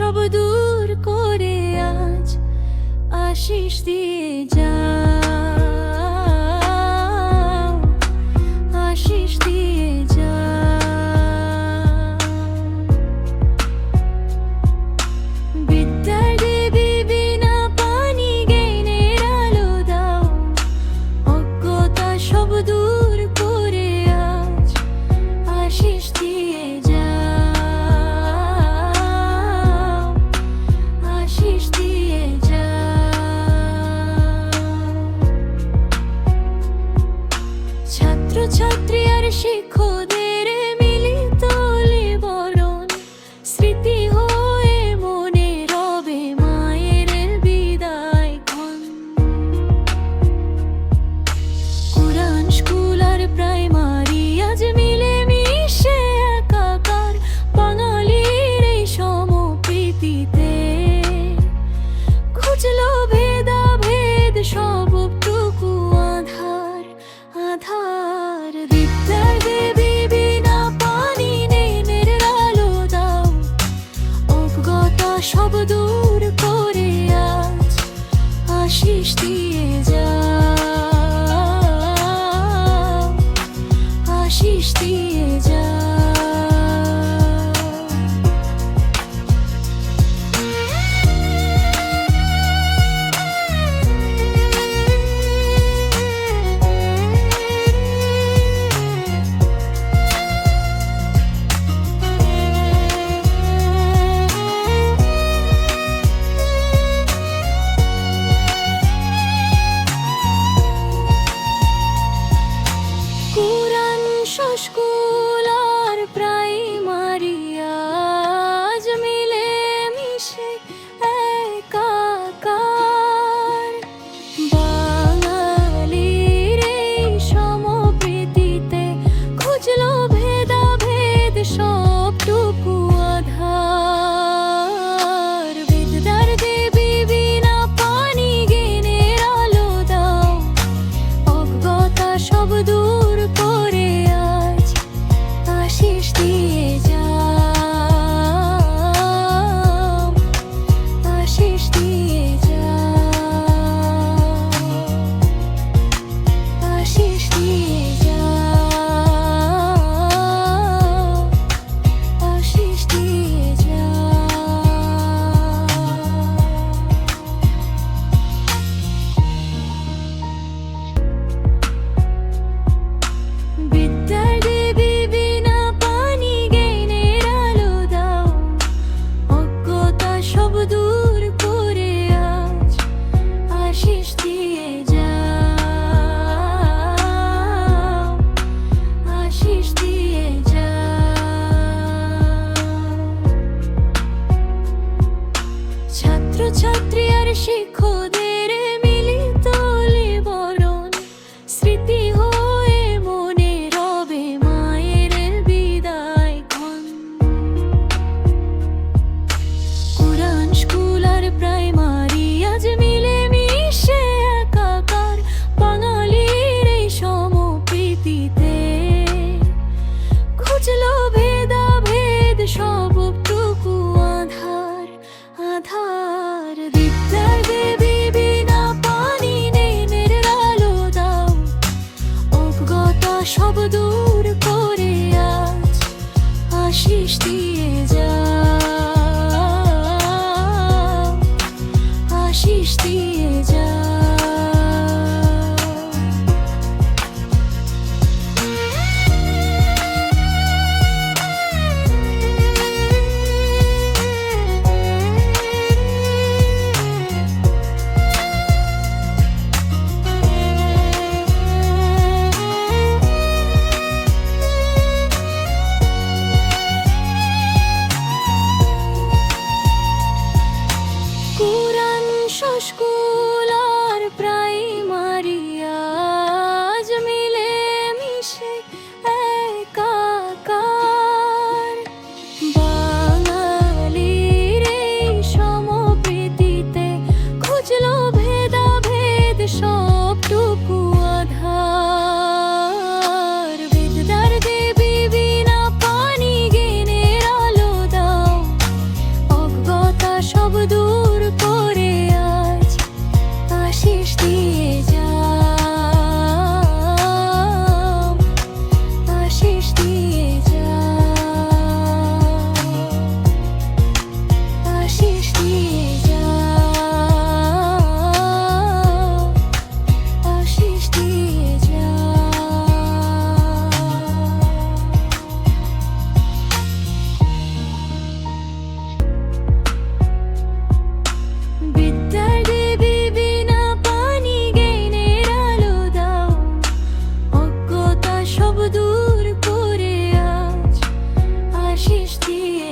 সব দূর করে আজ আশিস দিয়ে যাও, আশিস দিয়ে যাও। বিদ্যার দেবী বিনা পানি জ্ঞানের আলো দাও, অজ্ঞতা সব দূর করে আজ আশিস দিয়ে যাও, আশিস দিয়ে ছাত্র ছাত্রী আর শিক্ষকদের মিলিত বরণ, স্মৃতি হয়ে মনে রবে মায়ের বিদায় ক্ষণ। কুরআন স্কুল আর প্রাইমারি আজ মিলে মিশে একাকার, বাঙালির এই সমপ্রীতিতে খুঁজলো ভেদাভেদ সবটুকু আধার আধার। বিদ্যার দেবী বিনা পানি জ্ঞানের আলো দাও, অজ্ঞতা সব দূর করে আজ আশিস দিয়ে যাও, আশিস দিয়ে যাও। কুরআন স্কুল আর প্রাইমারি আজ মিলে মিশে একাকার, বাঙালির এই সমপ্রীতিতে খুঁজলো ভেদাভেদ সবটুকু আধার। বিদ্যার দেবী বিনা পানি জ্ঞানের আলো দাও, অজ্ঞতা সব দূর করে আজ আশিস দিয়ে যাও, আশিস দিয়ে যাও, আশিস দিয়ে যাও, আশিস দিয়ে যাও। বিদ্যার দেবী বিনা পানি জ্ঞানের আলো দাও, অজ্ঞতা সব দূর করে আজ আশিস দিয়ে যাও, আশিস দিয়ে যাও। ছাত্র ছাত্রী আর শিক্ষকদের মিলিত বরণ, স্মৃতি হয়ে মনে রবে মায়ের বিদায় ক্ষণ। কুরআন স্কুল আর প্রাইমারি আজ মিলে মিশে একাকার, বাঙালির এই সমপ্রীতিতে খুঁজলো ভেদাভেদ সবটুকু আধার আধার। বিদ্যার দেবী বিনা পানি জ্ঞানের আলো দাও, অজ্ঞতা সব দূর করে আজ আশিস দিয়ে যাও, আশিস দিয়ে যাও। আশিস দিয়ে